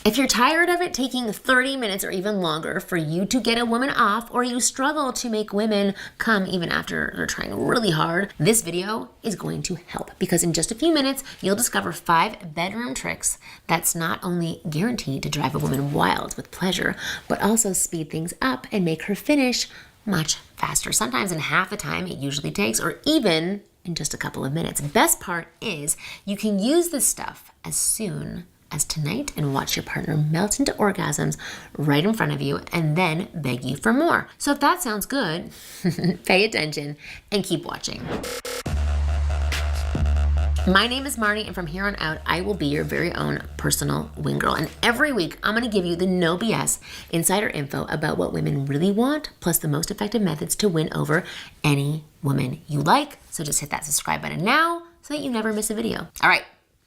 If you're tired of it taking 30 minutes or even longer for you to get a woman off, or you struggle to make women come even after they're trying really hard, this video is going to help, because in just a few minutes, you'll discover 5 bedroom tricks that's not only guaranteed to drive a woman wild with pleasure, but also speed things up and make her finish much faster, sometimes in half the time it usually takes, or even in just a couple of minutes. Best part is you can use this stuff as soon as tonight and watch your partner melt into orgasms right in front of you and then beg you for more. So if that sounds good, pay attention and keep watching. My name is Marnie, and from here on out, I will be your very own personal wing girl. And every week, I'm gonna give you the no BS insider info about what women really want, plus the most effective methods to win over any woman you like. So just hit that subscribe button now so that you never miss a video. All right,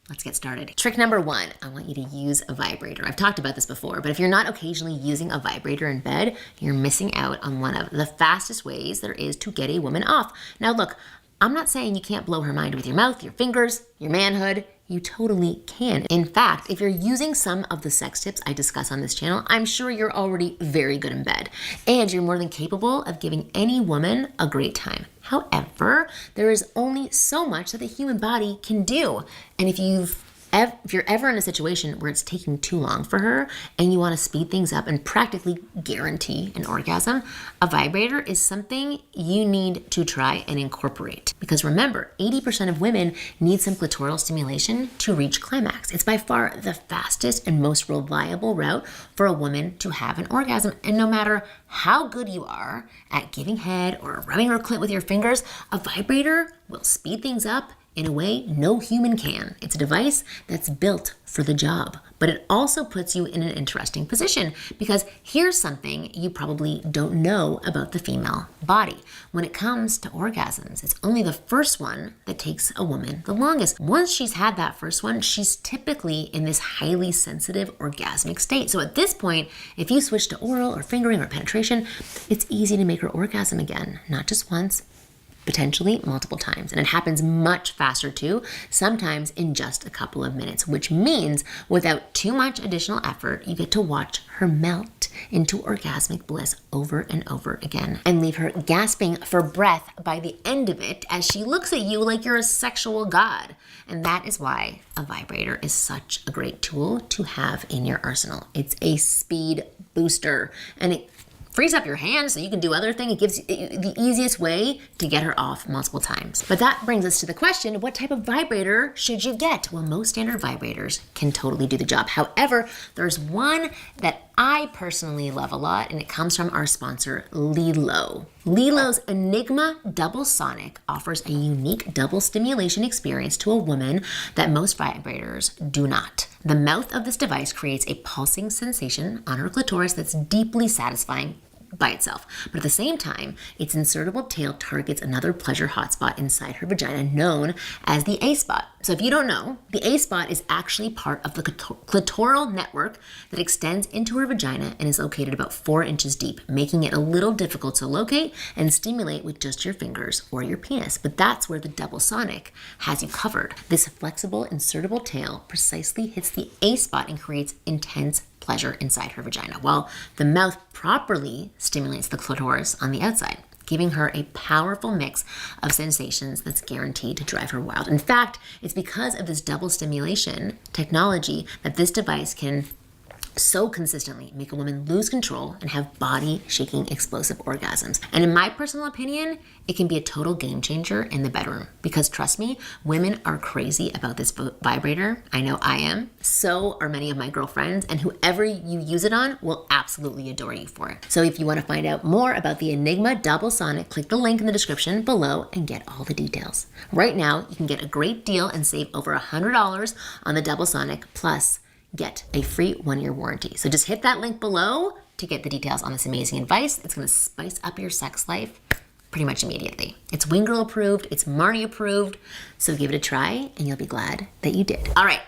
let's get started. Trick number 1, I want you to use a vibrator. I've talked about this before, but if you're not occasionally using a vibrator in bed, you're missing out on one of the fastest ways there is to get a woman off. Now look, I'm not saying you can't blow her mind with your mouth, your fingers, your manhood. You totally can. In fact, if you're using some of the sex tips I discuss on this channel, I'm sure you're already very good in bed, and you're more than capable of giving any woman a great time. However, there is only so much that the human body can do. And if you're ever in a situation where it's taking too long for her and you want to speed things up and practically guarantee an orgasm, a vibrator is something you need to try and incorporate. Because remember, 80% of women need some clitoral stimulation to reach climax. It's by far the fastest and most reliable route for a woman to have an orgasm. And no matter how good you are at giving head or rubbing her clit with your fingers, a vibrator will speed things up in a way no human can. It's a device that's built for the job, but it also puts you in an interesting position, because here's something you probably don't know about the female body. When it comes to orgasms, it's only the first one that takes a woman the longest. Once she's had that first one, she's typically in this highly sensitive orgasmic state. So at this point, if you switch to oral or fingering or penetration, it's easy to make her orgasm again, not just once, potentially multiple times. And it happens much faster too, sometimes in just a couple of minutes, which means without too much additional effort, you get to watch her melt into orgasmic bliss over and over again and leave her gasping for breath by the end of it as she looks at you like you're a sexual god. And that is why a vibrator is such a great tool to have in your arsenal. It's a speed booster, and it frees up your hands so you can do other things. It gives you the easiest way to get her off multiple times. But that brings us to the question, what type of vibrator should you get? Well, most standard vibrators can totally do the job. However, there's one that I personally love a lot, and it comes from our sponsor, Lilo. Lilo's Enigma Double Sonic offers a unique double stimulation experience to a woman that most vibrators do not. The mouth of this device creates a pulsing sensation on her clitoris that's deeply satisfying by itself. But at the same time, its insertable tail targets another pleasure hotspot inside her vagina known as the A-spot. So if you don't know, the A-spot is actually part of the clitoral network that extends into her vagina and is located about 4 inches deep, making it a little difficult to locate and stimulate with just your fingers or your penis. But that's where the Double Sonic has you covered. This flexible insertable tail precisely hits the A-spot and creates intense pleasure inside her vagina, while the mouth properly stimulates the clitoris on the outside, giving her a powerful mix of sensations that's guaranteed to drive her wild. In fact, it's because of this double stimulation technology that this device can so consistently make a woman lose control and have body-shaking explosive orgasms. And in my personal opinion, it can be a total game changer in the bedroom, because trust me, women are crazy about this vibrator. I know I am. So are many of my girlfriends, and whoever you use it on will absolutely adore you for it. So if you want to find out more about the Enigma Double Sonic, click the link in the description below and get all the details. Right now, you can get a great deal and save over $100 on the Double Sonic, plus get a free 1-year warranty. So just hit that link below to get the details on this amazing advice. It's gonna spice up your sex life pretty much immediately. It's Wing Girl approved, it's Marnie approved, so give it a try and you'll be glad that you did. All right,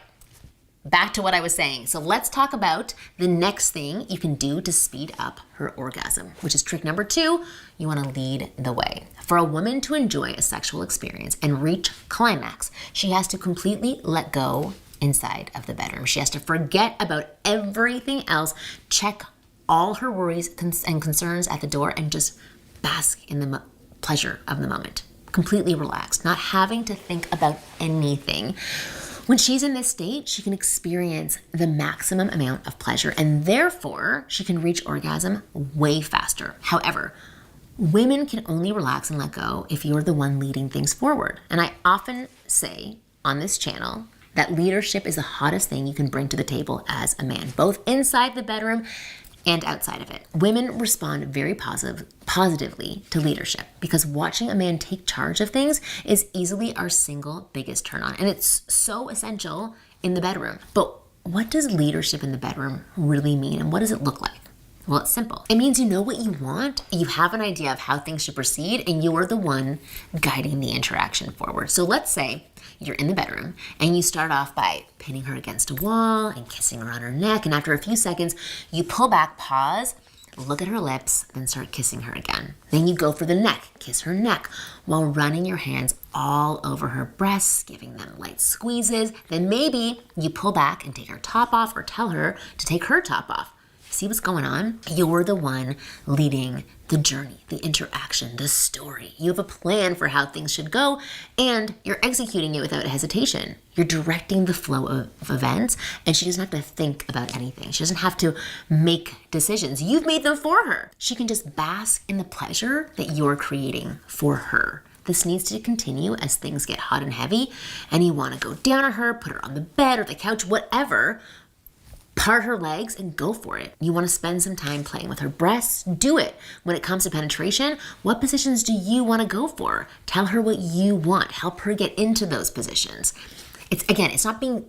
back to what I was saying. So let's talk about the next thing you can do to speed up her orgasm, which is trick number 2. You wanna lead the way. For a woman to enjoy a sexual experience and reach climax, she has to completely let go inside of the bedroom. She has to forget about everything else, check all her worries and concerns at the door, and just bask in the pleasure of the moment. Completely relaxed, not having to think about anything. When she's in this state, she can experience the maximum amount of pleasure, and therefore she can reach orgasm way faster. However, women can only relax and let go if you're the one leading things forward. And I often say on this channel that leadership is the hottest thing you can bring to the table as a man, both inside the bedroom and outside of it. Women respond very positively to leadership because watching a man take charge of things is easily our single biggest turn on. And it's so essential in the bedroom. But what does leadership in the bedroom really mean, and what does it look like? Well, it's simple. It means you know what you want, you have an idea of how things should proceed, and you're the one guiding the interaction forward. So let's say you're in the bedroom and you start off by pinning her against a wall and kissing her on her neck, and after a few seconds, you pull back, pause, look at her lips, then start kissing her again. Then you go for the neck, kiss her neck, while running your hands all over her breasts, giving them light squeezes. Then maybe you pull back and take her top off, or tell her to take her top off. See what's going on? You're the one leading the journey, the interaction, the story. You have a plan for how things should go, and you're executing it without hesitation. You're directing the flow of events, and she doesn't have to think about anything. She doesn't have to make decisions. You've made them for her. She can just bask in the pleasure that you're creating for her. This needs to continue as things get hot and heavy, and you want to go down on her, put her on the bed or the couch, whatever. Part her legs and go for it. You want to spend some time playing with her breasts? Do it. When it comes to penetration, what positions do you want to go for? Tell her what you want. Help her get into those positions. It's not being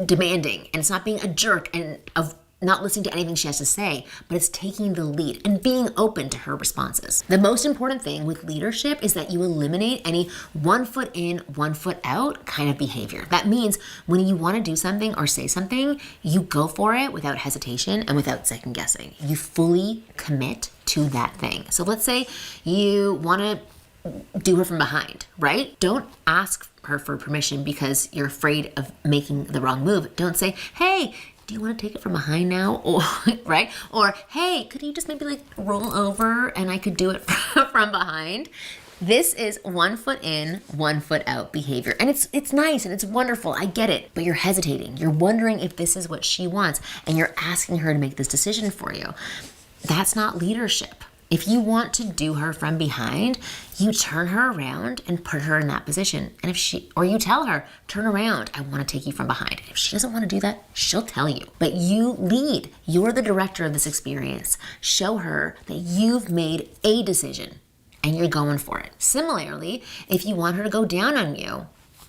demanding, and it's not being a jerk and of not listening to anything she has to say, but it's taking the lead and being open to her responses. The most important thing with leadership is that you eliminate any 1 foot in, 1 foot out kind of behavior. That means when you want to do something or say something, you go for it without hesitation and without second guessing. You fully commit to that thing. So let's say you want to do her from behind, right? Don't ask her for permission because you're afraid of making the wrong move. Don't say, hey, do you want to take it from behind now? Or, right? Or, hey, could you just maybe like roll over and I could do it from behind? This is 1 foot in, 1 foot out behavior. And it's nice and it's wonderful. I get it. But you're hesitating. You're wondering if this is what she wants, and you're asking her to make this decision for you. That's not leadership. If you want to do her from behind, you turn her around and put her in that position. And you tell her, turn around, I want to take you from behind. If she doesn't want to do that, she'll tell you. But you lead. You're the director of this experience. Show her that you've made a decision and you're going for it. Similarly, if you want her to go down on you,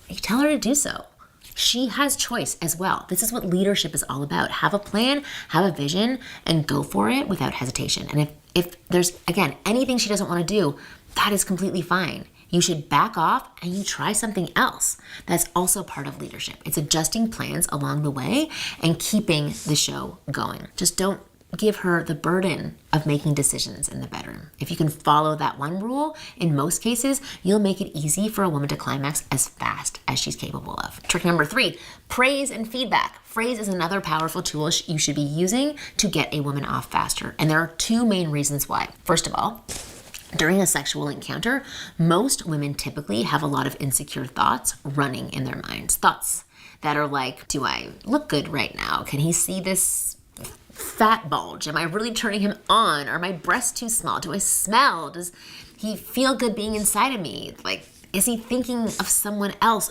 you tell her to do so. She has choice as well. This is what leadership is all about. Have a plan, have a vision, and go for it without hesitation. And if there's, again, anything she doesn't want to do, that is completely fine. You should back off and you try something else. That's also part of leadership. It's adjusting plans along the way and keeping the show going. Just don't give her the burden of making decisions in the bedroom. If you can follow that one rule, in most cases, you'll make it easy for a woman to climax as fast as she's capable of. Trick number 3, praise and feedback. Praise is another powerful tool you should be using to get a woman off faster. And there are 2 main reasons why. First of all, during a sexual encounter, most women typically have a lot of insecure thoughts running in their minds. Thoughts that are like, do I look good right now? Can he see this fat bulge? Am I really turning him on? Are my breasts too small? Do I smell? Does he feel good being inside of me? Like, is he thinking of someone else?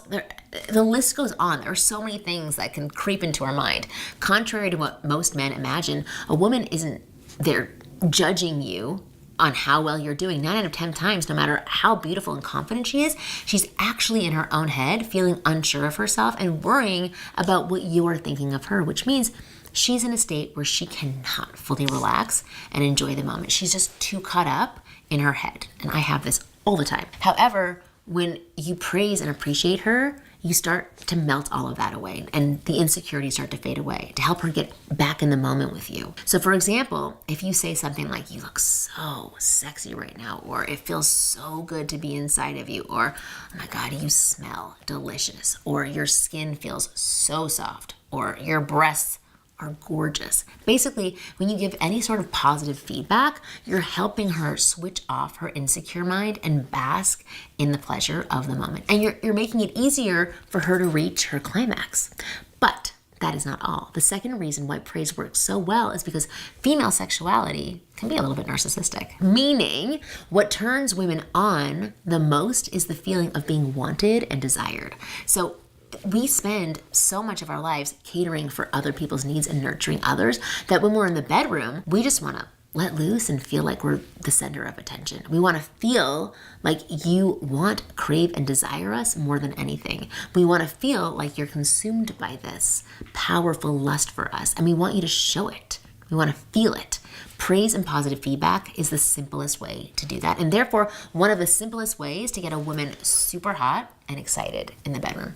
The list goes on. There are so many things that can creep into our mind. Contrary to what most men imagine, a woman isn't there judging you on how well you're doing. 9 out of 10 times, no matter how beautiful and confident she is, she's actually in her own head feeling unsure of herself and worrying about what you're thinking of her, which means she's in a state where she cannot fully relax and enjoy the moment. She's just too caught up in her head. And I have this all the time. However, when you praise and appreciate her, you start to melt all of that away and the insecurities start to fade away to help her get back in the moment with you. So for example, if you say something like, you look so sexy right now, or it feels so good to be inside of you, or oh my God, you smell delicious, or your skin feels so soft, or your breasts are gorgeous. Basically, when you give any sort of positive feedback, you're helping her switch off her insecure mind and bask in the pleasure of the moment. And you're making it easier for her to reach her climax. But that is not all. The second reason why praise works so well is because female sexuality can be a little bit narcissistic. Meaning, what turns women on the most is the feeling of being wanted and desired. So we spend so much of our lives catering for other people's needs and nurturing others that when we're in the bedroom, we just want to let loose and feel like we're the center of attention. We want to feel like you want, crave, and desire us more than anything. We want to feel like you're consumed by this powerful lust for us, and we want you to show it. We want to feel it. Praise and positive feedback is the simplest way to do that, and therefore one of the simplest ways to get a woman super hot and excited in the bedroom,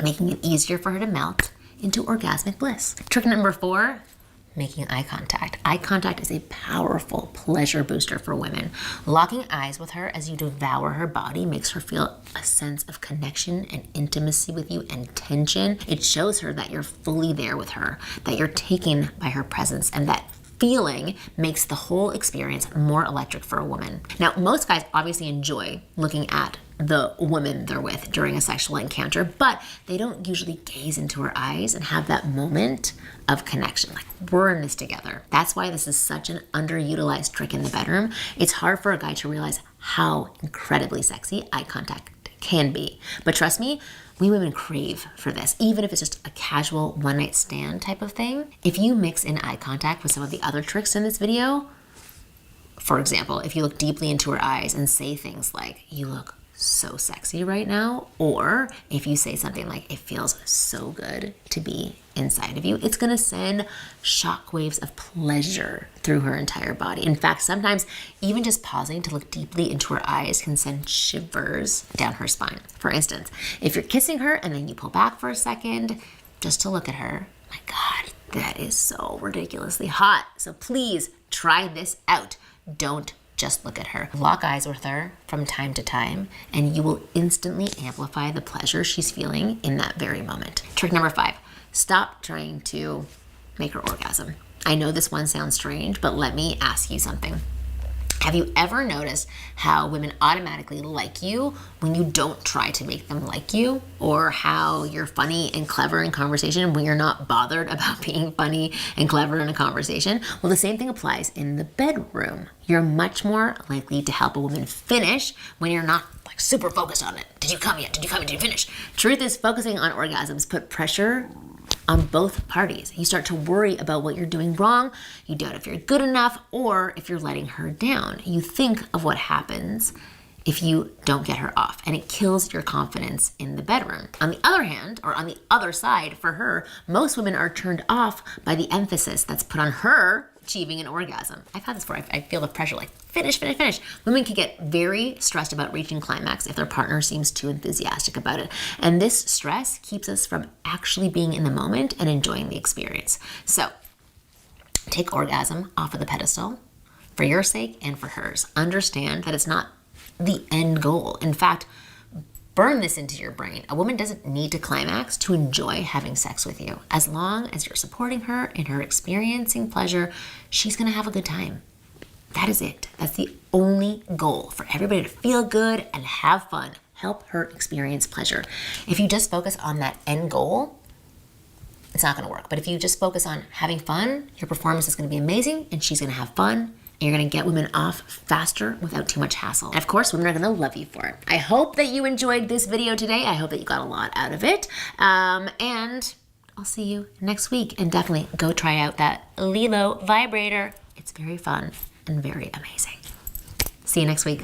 making it easier for her to melt into orgasmic bliss. Trick number 4, making eye contact. Eye contact is a powerful pleasure booster for women. Locking eyes with her as you devour her body makes her feel a sense of connection and intimacy with you and tension. It shows her that you're fully there with her, that you're taken by her presence, and that feeling makes the whole experience more electric for a woman. Now, most guys obviously enjoy looking at the woman they're with during a sexual encounter, but they don't usually gaze into her eyes and have that moment of connection, like we're in this together. That's why this is such an underutilized trick in the bedroom. It's hard for a guy to realize how incredibly sexy eye contact can be. But trust me, we women crave for this, even if it's just a casual one-night stand type of thing. If you mix in eye contact with some of the other tricks in this video, for example, if you look deeply into her eyes and say things like, you look so sexy right now, or if you say something like, it feels so good to be inside of you, it's gonna send shockwaves of pleasure through her entire body. In fact, sometimes even just pausing to look deeply into her eyes can send shivers down her spine. For instance, if you're kissing her and then you pull back for a second just to look at her, my God, that is so ridiculously hot. So please try this out. Don't just look at her. Lock eyes with her from time to time, and you will instantly amplify the pleasure she's feeling in that very moment. Trick number 5, stop trying to make her orgasm. I know this one sounds strange, but let me ask you something. Have you ever noticed how women automatically like you when you don't try to make them like you? Or how you're funny and clever in conversation when you're not bothered about being funny and clever in a conversation? Well, the same thing applies in the bedroom. You're much more likely to help a woman finish when you're not like super focused on it. Did you come yet? Did you come yet? Did you finish? Truth is, focusing on orgasms put pressure on both parties. You start to worry about what you're doing wrong. You doubt if you're good enough or if you're letting her down. You think of what happens if you don't get her off, and it kills your confidence in the bedroom. On the other hand, or on the other side for her, most women are turned off by the emphasis that's put on her achieving an orgasm. I've had this before. I feel the pressure, like finish, finish, finish. Women can get very stressed about reaching climax if their partner seems too enthusiastic about it. And this stress keeps us from actually being in the moment and enjoying the experience. So take orgasm off of the pedestal for your sake and for hers. Understand that it's not the end goal. In fact, burn this into your brain. A woman doesn't need to climax to enjoy having sex with you. As long as you're supporting her in her experiencing pleasure, she's gonna have a good time. That is it. That's the only goal, for everybody to feel good and have fun. Help her experience pleasure. If you just focus on that end goal, it's not gonna work. But if you just focus on having fun, your performance is gonna be amazing and she's gonna have fun. You're gonna get women off faster without too much hassle. And of course, women are gonna love you for it. I hope that you enjoyed this video today. I hope that you got a lot out of it. And I'll see you next week. And definitely go try out that Lilo vibrator. It's very fun and very amazing. See you next week.